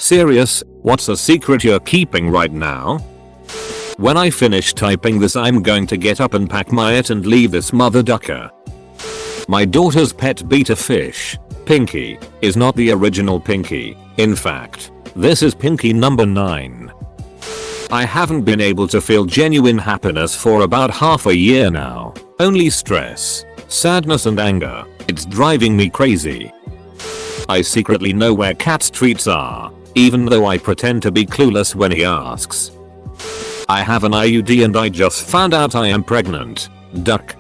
Serious? What's a secret you're keeping right now? When I finish typing this, I'm going to get up and pack my it and leave this mother ducker. My daughter's pet betta fish, Pinky, is not the original Pinky. In fact, this is Pinky number 9. I haven't been able to feel genuine happiness for about half a year now. Only stress, sadness and anger. It's driving me crazy. I secretly know where Cat's treats are, even though I pretend to be clueless when he asks. I have an IUD and I just found out I am pregnant. Duck.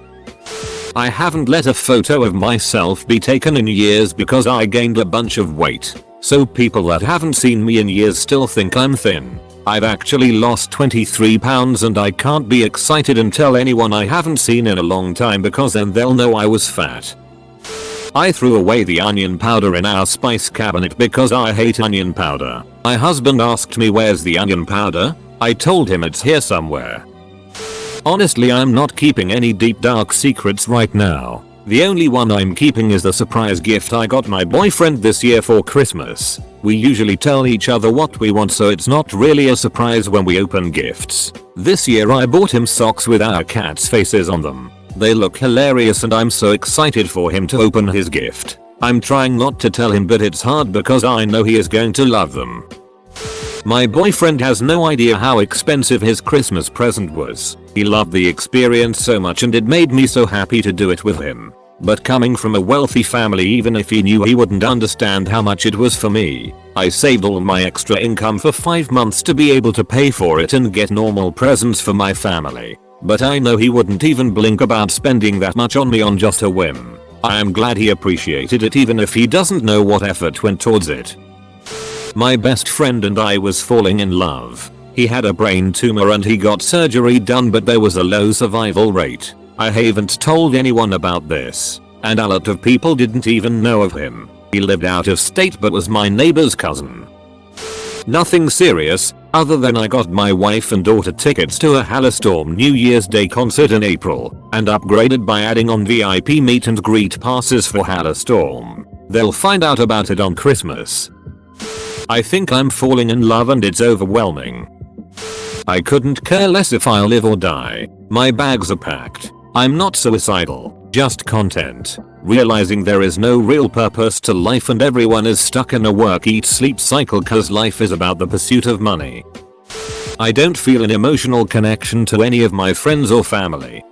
I haven't let a photo of myself be taken in years because I gained a bunch of weight, so people that haven't seen me in years still think I'm thin. I've actually lost 23 pounds and I can't be excited and tell anyone I haven't seen in a long time because then they'll know I was fat. I threw away the onion powder in our spice cabinet because I hate onion powder. My husband asked me where's the onion powder? I told him it's here somewhere. Honestly, I'm not keeping any deep dark secrets right now. The only one I'm keeping is the surprise gift I got my boyfriend this year for Christmas. We usually tell each other what we want, so it's not really a surprise when we open gifts. This year I bought him socks with our cat's faces on them. They look hilarious and I'm so excited for him to open his gift. I'm trying not to tell him, but it's hard because I know he is going to love them. My boyfriend has no idea how expensive his Christmas present was. He loved the experience so much and it made me so happy to do it with him. But coming from a wealthy family, even if he knew, he wouldn't understand how much it was for me. I saved all my extra income for 5 months to be able to pay for it and get normal presents for my family. But I know he wouldn't even blink about spending that much on me on just a whim. I am glad he appreciated it even if he doesn't know what effort went towards it. My best friend and I was falling in love. He had a brain tumor and he got surgery done, but there was a low survival rate. I haven't told anyone about this, and a lot of people didn't even know of him. He lived out of state but was my neighbor's cousin. Nothing serious, other than I got my wife and daughter tickets to a Halestorm New Year's Day concert in April, and upgraded by adding on VIP meet and greet passes for Halestorm. They'll find out about it on Christmas. I think I'm falling in love and it's overwhelming. I couldn't care less if I live or die. My bags are packed. I'm not suicidal, just content. Realizing there is no real purpose to life and everyone is stuck in a work eat sleep cycle cause life is about the pursuit of money. I don't feel an emotional connection to any of my friends or family.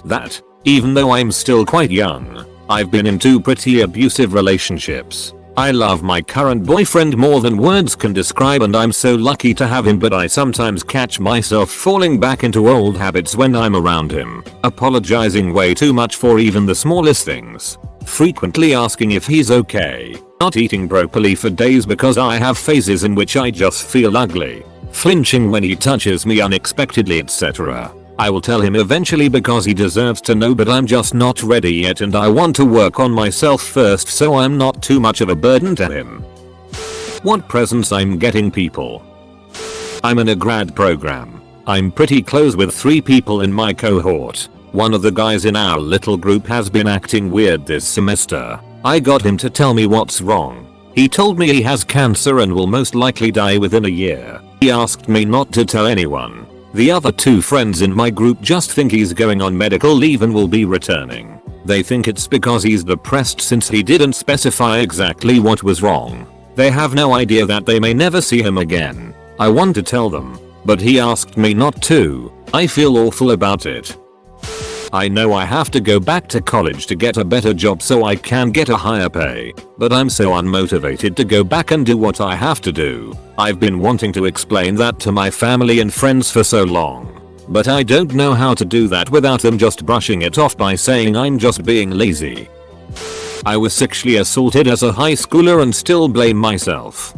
That, even though I'm still quite young, I've been in 2 pretty abusive relationships. I love my current boyfriend more than words can describe and I'm so lucky to have him, but I sometimes catch myself falling back into old habits when I'm around him. Apologizing way too much for even the smallest things. Frequently asking if he's okay. Not eating broccoli for days because I have phases in which I just feel ugly. Flinching when he touches me unexpectedly, etc. I will tell him eventually because he deserves to know, but I'm just not ready yet and I want to work on myself first so I'm not too much of a burden to him. What presents I'm getting people? I'm in a grad program. I'm pretty close with 3 people in my cohort. One of the guys in our little group has been acting weird this semester. I got him to tell me what's wrong. He told me he has cancer and will most likely die within a year. He asked me not to tell anyone. The other 2 friends in my group just think he's going on medical leave and will be returning. They think it's because he's depressed since he didn't specify exactly what was wrong. They have no idea that they may never see him again. I want to tell them, but he asked me not to. I feel awful about it. I know I have to go back to college to get a better job so I can get a higher pay, but I'm so unmotivated to go back and do what I have to do. I've been wanting to explain that to my family and friends for so long, but I don't know how to do that without them just brushing it off by saying I'm just being lazy. I was sexually assaulted as a high schooler and still blame myself.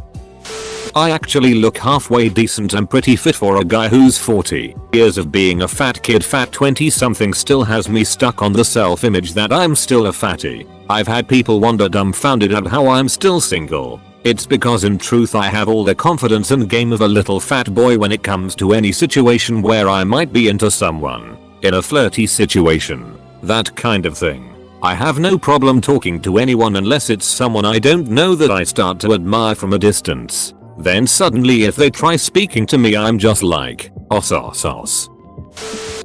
I actually look halfway decent and pretty fit for a guy who's 40. Years of being a fat kid, fat 20 something still has me stuck on the self-image that I'm still a fatty. I've had people wonder dumbfounded at how I'm still single. It's because in truth I have all the confidence and game of a little fat boy when it comes to any situation where I might be into someone. In a flirty situation. That kind of thing. I have no problem talking to anyone unless it's someone I don't know that I start to admire from a distance. Then suddenly if they try speaking to me I'm just like, os.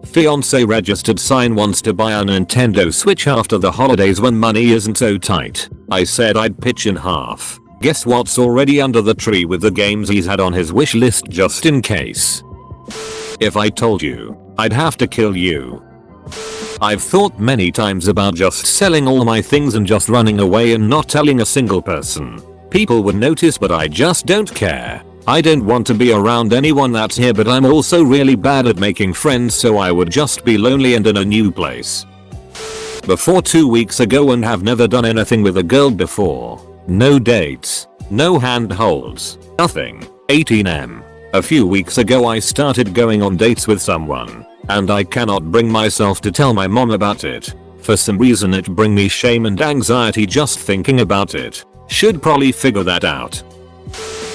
Fiance registered sign wants to buy a Nintendo Switch after the holidays when money isn't so tight. I said I'd pitch in half. Guess what's already under the tree with the games he's had on his wish list just in case. If I told you, I'd have to kill you. I've thought many times about just selling all my things and just running away and not telling a single person. People would notice but I just don't care. I don't want to be around anyone that's here but I'm also really bad at making friends so I would just be lonely and in a new place. Before 2 weeks ago and have never done anything with a girl before. No dates. No handholds. Nothing. 18M. A few weeks ago I started going on dates with someone. And I cannot bring myself to tell my mom about it. For some reason it brings me shame and anxiety just thinking about it. Should probably figure that out.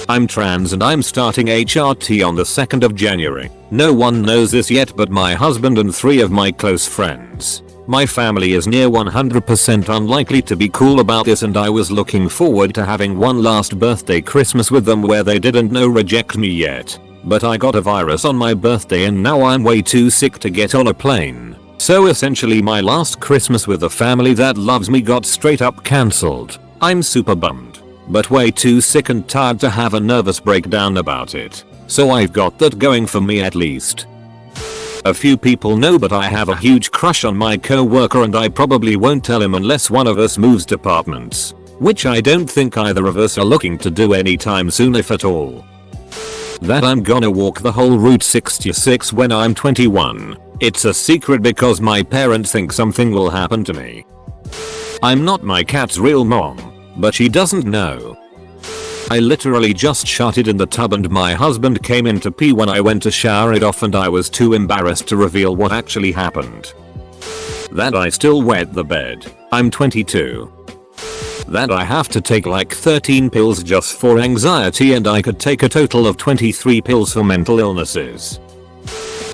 I'm trans and I'm starting HRT on the 2nd of January. No one knows this yet but my husband and 3 of my close friends. My family is near 100% unlikely to be cool about this and I was looking forward to having one last birthday Christmas with them where they didn't reject me yet. But I got a virus on my birthday and now I'm way too sick to get on a plane. So essentially my last Christmas with a family that loves me got straight up cancelled. I'm super bummed, but way too sick and tired to have a nervous breakdown about it. So I've got that going for me at least. A few people know but I have a huge crush on my co-worker and I probably won't tell him unless one of us moves departments. Which I don't think either of us are looking to do anytime soon if at all. That I'm gonna walk the whole Route 66 when I'm 21. It's a secret because my parents think something will happen to me. I'm not my cat's real mom, but she doesn't know. I literally just shot it in the tub and my husband came in to pee when I went to shower it off and I was too embarrassed to reveal what actually happened. That I still wet the bed. I'm 22. That I have to take like 13 pills just for anxiety and I could take a total of 23 pills for mental illnesses.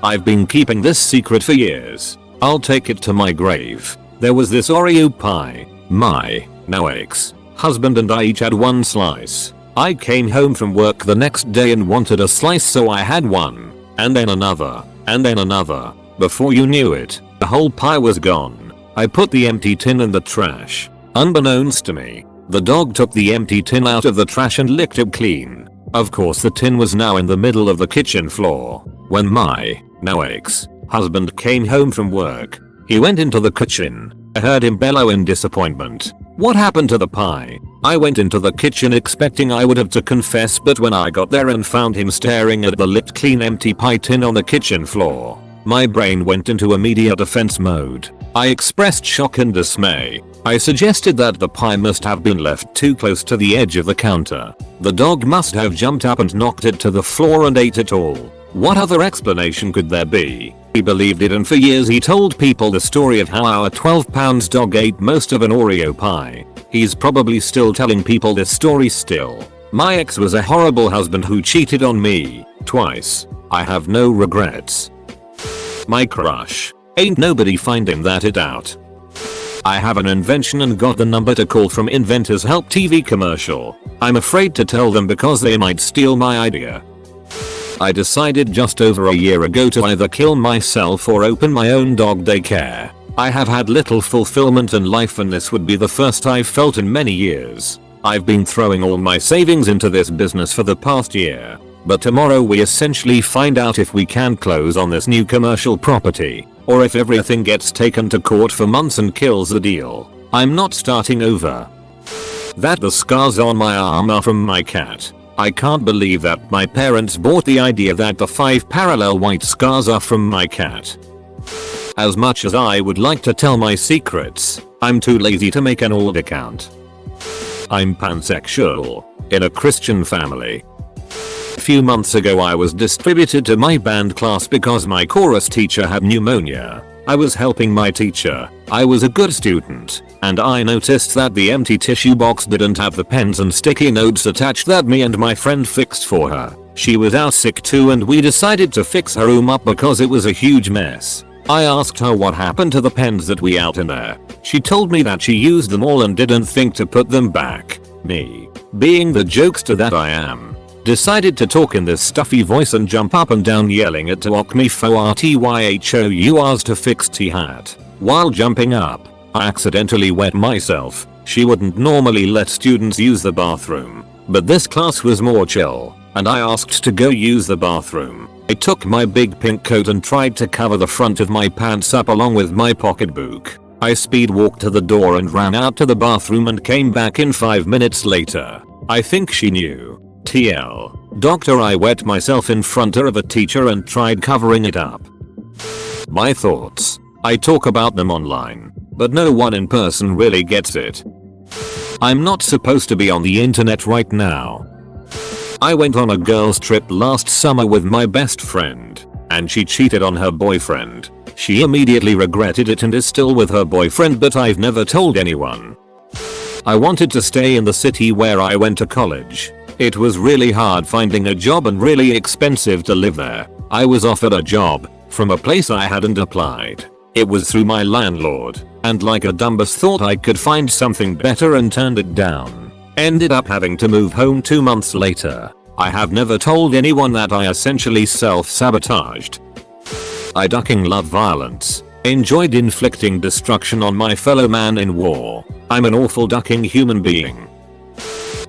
I've been keeping this secret for years. I'll take it to my grave. There was this Oreo pie. My now ex-husband and I each had one slice. I came home from work the next day and wanted a slice so I had one. And then another. And then another. Before you knew it, the whole pie was gone. I put the empty tin in the trash. Unbeknownst to me, the dog took the empty tin out of the trash and licked it clean. Of course the tin was now in the middle of the kitchen floor. When my now ex-husband came home from work, he went into the kitchen. I heard him bellow in disappointment. What happened to the pie? I went into the kitchen expecting I would have to confess but when I got there and found him staring at the licked clean empty pie tin on the kitchen floor, my brain went into immediate defense mode. I expressed shock and dismay. I suggested that the pie must have been left too close to the edge of the counter. The dog must have jumped up and knocked it to the floor and ate it all. What other explanation could there be? He believed it and for years he told people the story of how our 12-pound dog ate most of an Oreo pie. He's probably still telling people this story still. My ex was a horrible husband who cheated on me twice. I have no regrets. My crush. Ain't nobody finding that it out. I have an invention and got the number to call from Inventors Help TV commercial. I'm afraid to tell them because they might steal my idea. I decided just over a year ago to either kill myself or open my own dog daycare. I have had little fulfillment in life and this would be the first I've felt in many years. I've been throwing all my savings into this business for the past year. But tomorrow we essentially find out if we can close on this new commercial property, or if everything gets taken to court for months and kills the deal. I'm not starting over. That the scars on my arm are from my cat. I can't believe that my parents bought the idea that the 5 parallel white scars are from my cat. As much as I would like to tell my secrets, I'm too lazy to make an old account. I'm pansexual, in a Christian family. A few months ago I was distributed to my band class because my chorus teacher had pneumonia. I was helping my teacher. I was a good student, and I noticed that the empty tissue box didn't have the pens and sticky notes attached that me and my friend fixed for her. She was out sick too and we decided to fix her room up because it was a huge mess. I asked her what happened to the pens that we out in there. She told me that she used them all and didn't think to put them back. Me, being the jokester that I am, decided to talk in this stuffy voice and jump up and down yelling at to walk me for RTYHOURs to fix T-hat. While jumping up, I accidentally wet myself. She wouldn't normally let students use the bathroom, but this class was more chill, and I asked to go use the bathroom. I took my big pink coat and tried to cover the front of my pants up along with my pocketbook. I speed walked to the door and ran out to the bathroom and came back in 5 minutes later. I think she knew. TL. Doctor, I wet myself in front of a teacher and tried covering it up. My thoughts. I talk about them online, but no one in person really gets it. I'm not supposed to be on the internet right now. I went on a girls trip last summer with my best friend, and she cheated on her boyfriend. She immediately regretted it and is still with her boyfriend, but I've never told anyone. I wanted to stay in the city where I went to college. It was really hard finding a job and really expensive to live there. I was offered a job from a place I hadn't applied. It was through my landlord, and like a dumbass thought I could find something better and turned it down. Ended up having to move home 2 months later. I have never told anyone that I essentially self-sabotaged. I ducking love violence. Enjoyed inflicting destruction on my fellow man in war. I'm an awful ducking human being.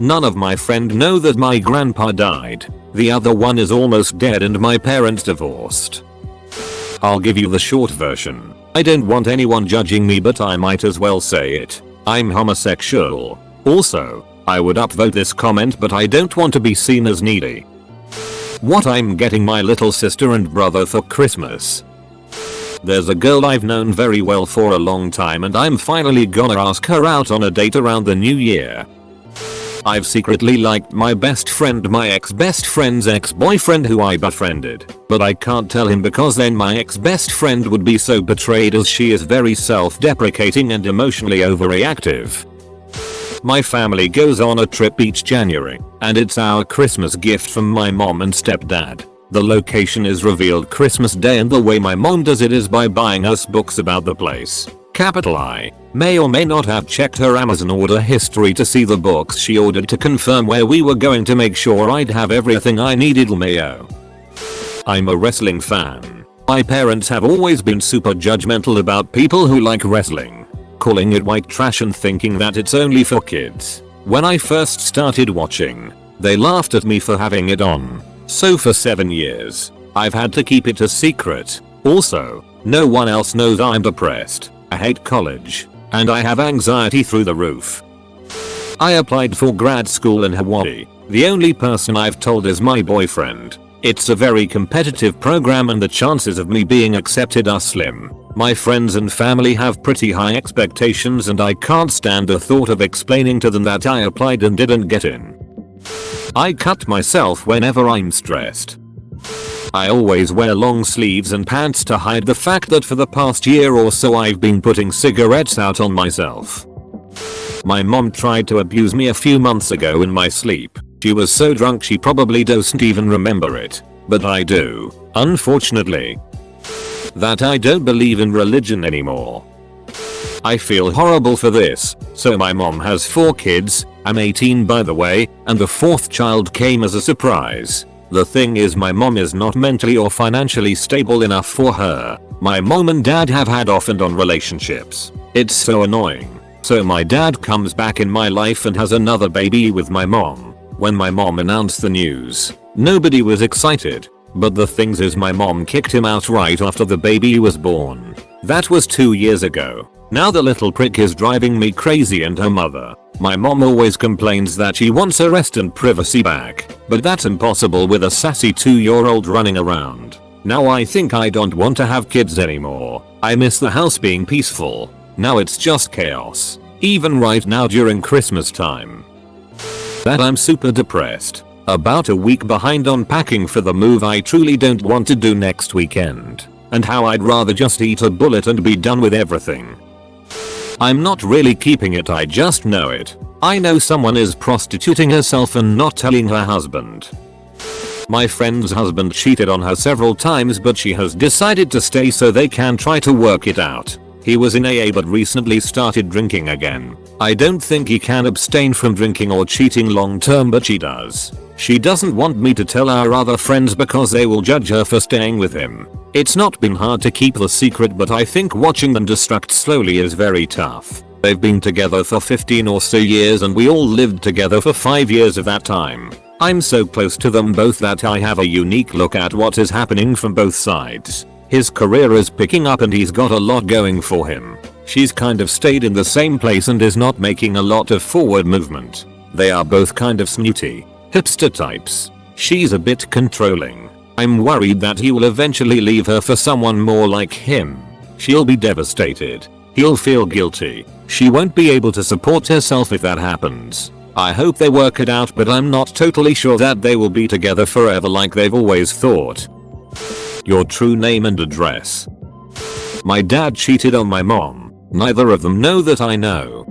None of my friends know that my grandpa died. The other one is almost dead and my parents divorced. I'll give you the short version. I don't want anyone judging me, but I might as well say it. I'm homosexual. Also, I would upvote this comment, but I don't want to be seen as needy. What I'm getting my little sister and brother for Christmas. There's a girl I've known very well for a long time and I'm finally gonna ask her out on a date around the new year. I've secretly liked my best friend, my ex-best friend's ex-boyfriend who I befriended, but I can't tell him because then my ex-best friend would be so betrayed as she is very self-deprecating and emotionally overreactive. My family goes on a trip each January, and it's our Christmas gift from my mom and stepdad. The location is revealed Christmas Day and the way my mom does it is by buying us books about the place. Capital I may or may not have checked her Amazon order history to see the books she ordered to confirm where we were going to make sure I'd have everything I needed. LMAO. I'm a wrestling fan. My parents have always been super judgmental about people who like wrestling, calling it white trash and thinking that it's only for kids. When I first started watching, they laughed at me for having it on. So for 7 years, I've had to keep it a secret. Also, no one else knows I'm depressed. I hate college, and I have anxiety through the roof. I applied for grad school in Hawaii. The only person I've told is my boyfriend. It's a very competitive program and the chances of me being accepted are slim. My friends and family have pretty high expectations and I can't stand the thought of explaining to them that I applied and didn't get in. I cut myself whenever I'm stressed. I always wear long sleeves and pants to hide the fact that for the past year or so I've been putting cigarettes out on myself. My mom tried to abuse me a few months ago in my sleep. She was so drunk she probably doesn't even remember it. But I do, unfortunately. That I don't believe in religion anymore. I feel horrible for this. So my mom has 4 kids, I'm 18 by the way, and the 4th child came as a surprise. The thing is my mom is not mentally or financially stable enough for her. My mom and dad have had off and on relationships. It's so annoying. So my dad comes back in my life and has another baby with my mom. When my mom announced the news, nobody was excited. But the thing is my mom kicked him out right after the baby was born. That was 2 years ago. Now the little prick is driving me crazy and her mother. My mom always complains that she wants her rest and privacy back, but that's impossible with a sassy 2-year-old running around. Now I think I don't want to have kids anymore. I miss the house being peaceful. Now it's just chaos. Even right now during Christmas time. That I'm super depressed. About a week behind on packing for the move I truly don't want to do next weekend. And how I'd rather just eat a bullet and be done with everything. I'm not really keeping it, I just know it. I know someone is prostituting herself and not telling her husband. My friend's husband cheated on her several times but she has decided to stay so they can try to work it out. He was in AA but recently started drinking again. I don't think he can abstain from drinking or cheating long term, but she does. She doesn't want me to tell our other friends because they will judge her for staying with him. It's not been hard to keep the secret, but I think watching them destruct slowly is very tough. They've been together for 15 or so years and we all lived together for 5 years of that time. I'm so close to them both that I have a unique look at what is happening from both sides. His career is picking up and he's got a lot going for him. She's kind of stayed in the same place and is not making a lot of forward movement. They are both kind of snooty, hipster types. She's a bit controlling. I'm worried that he will eventually leave her for someone more like him. She'll be devastated. He'll feel guilty. She won't be able to support herself if that happens. I hope they work it out, but I'm not totally sure that they will be together forever like they've always thought. Your true name and address. My dad cheated on my mom. Neither of them know that I know.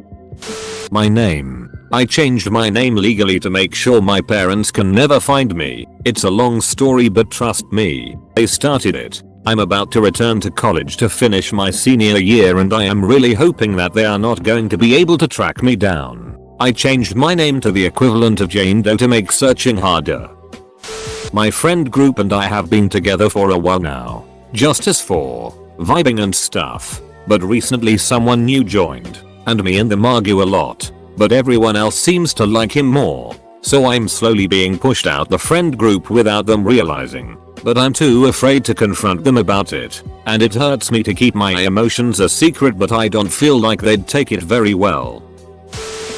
My name. I changed my name legally to make sure my parents can never find me. It's a long story, but trust me, they started it. I'm about to return to college to finish my senior year and I am really hoping that they are not going to be able to track me down. I changed my name to the equivalent of Jane Doe to make searching harder. My friend group and I have been together for a while now. Just us four, vibing and stuff. But recently someone new joined, and me and them argue a lot, but everyone else seems to like him more. So I'm slowly being pushed out the friend group without them realizing. But I'm too afraid to confront them about it, and it hurts me to keep my emotions a secret, but I don't feel like they'd take it very well.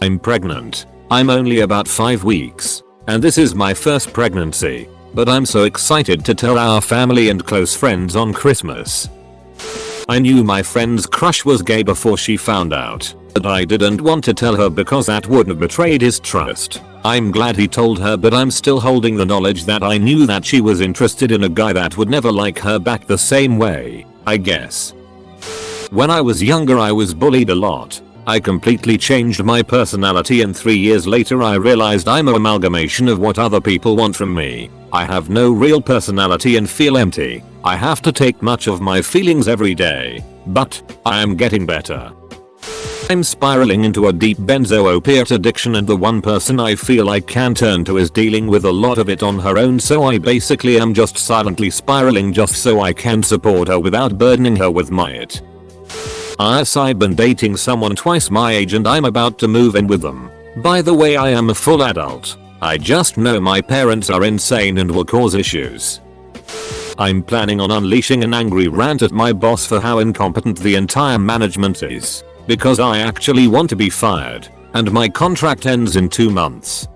I'm pregnant. I'm only about 5 weeks, and this is my first pregnancy, but I'm so excited to tell our family and close friends on Christmas. I knew my friend's crush was gay before she found out, but I didn't want to tell her because that would have betrayed his trust. I'm glad he told her, but I'm still holding the knowledge that I knew that she was interested in a guy that would never like her back the same way, I guess. When I was younger I was bullied a lot. I completely changed my personality and 3 years later I realized I'm an amalgamation of what other people want from me. I have no real personality and feel empty. I have to take much of my feelings every day. But I am getting better. I'm spiraling into a deep benzo-opiate addiction and the one person I feel I can turn to is dealing with a lot of it on her own, so I basically am just silently spiraling just so I can support her without burdening her with my it. I've been dating someone twice my age and I'm about to move in with them. By the way, I am a full adult. I just know my parents are insane and will cause issues. I'm planning on unleashing an angry rant at my boss for how incompetent the entire management is, because I actually want to be fired, and my contract ends in 2 months.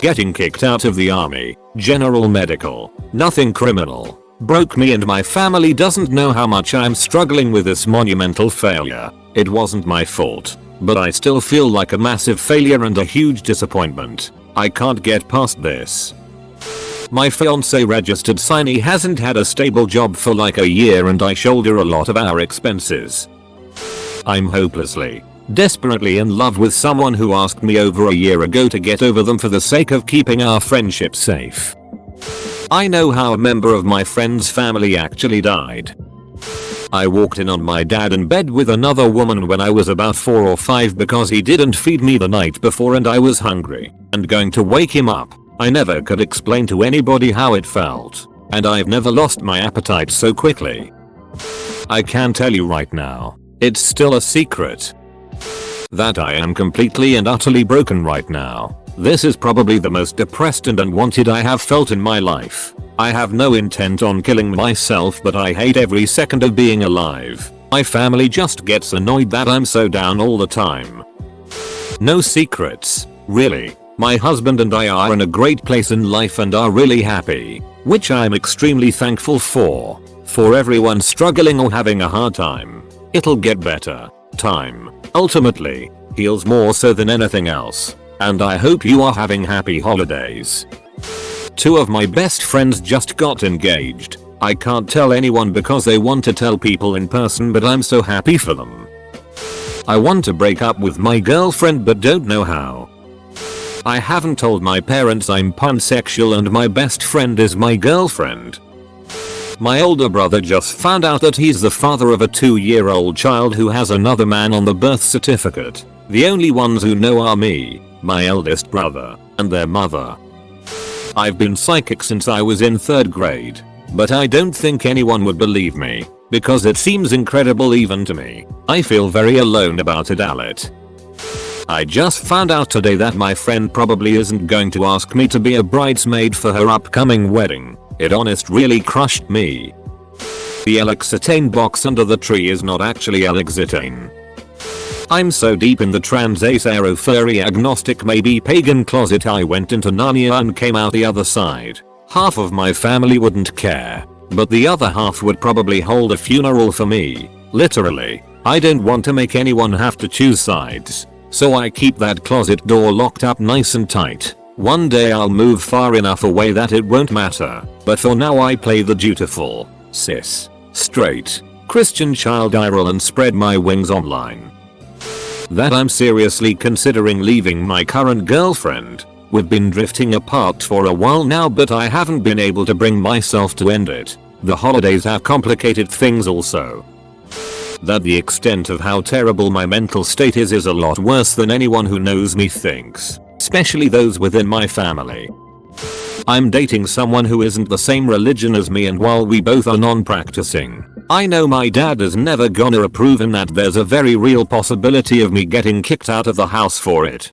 Getting kicked out of the army, general medical, nothing criminal, broke me and my family doesn't know how much I'm struggling with this monumental failure. It wasn't my fault, but I still feel like a massive failure and a huge disappointment. I can't get past this. My fiance registered signee hasn't had a stable job for like a year and I shoulder a lot of our expenses. I'm hopelessly, desperately in love with someone who asked me over a year ago to get over them for the sake of keeping our friendship safe. I know how a member of my friend's family actually died. I walked in on my dad in bed with another woman when I was about 4 or 5 because he didn't feed me the night before and I was hungry and going to wake him up. I never could explain to anybody how it felt, and I've never lost my appetite so quickly. I can tell you right now, it's still a secret that I am completely and utterly broken right now. This is probably the most depressed and unwanted I have felt in my life. I have no intent on killing myself, but I hate every second of being alive. My family just gets annoyed that I'm so down all the time. No secrets, really. My husband and I are in a great place in life and are really happy, which I'm extremely thankful for. For everyone struggling or having a hard time, it'll get better. Time, ultimately, heals more so than anything else. And I hope you are having happy holidays. 2 of my best friends just got engaged. I can't tell anyone because they want to tell people in person, but I'm so happy for them. I want to break up with my girlfriend but don't know how. I haven't told my parents I'm pansexual and my best friend is my girlfriend. My older brother just found out that he's the father of a 2-year-old child who has another man on the birth certificate. The only ones who know are me, my eldest brother, and their mother. I've been psychic since I was in 3rd grade, but I don't think anyone would believe me, because it seems incredible even to me. I feel very alone about it, Alet. I just found out today that my friend probably isn't going to ask me to be a bridesmaid for her upcoming wedding. It honest really crushed me. The L'Occitane box under the tree is not actually L'Occitane. I'm so deep in the trans-ace aero-furry agnostic maybe pagan closet I went into Narnia and came out the other side. Half of my family wouldn't care, but the other half would probably hold a funeral for me. Literally, I don't want to make anyone have to choose sides, so I keep that closet door locked up nice and tight. One day I'll move far enough away that it won't matter, but for now I play the dutiful, cis, straight, Christian child IRL and spread my wings online. That I'm seriously considering leaving my current girlfriend. We've been drifting apart for a while now, but I haven't been able to bring myself to end it. The holidays have complicated things also. That the extent of how terrible my mental state is a lot worse than anyone who knows me thinks, especially those within my family. I'm dating someone who isn't the same religion as me, and while we both are non-practicing, I know my dad is never gonna approve, and that there's a very real possibility of me getting kicked out of the house for it.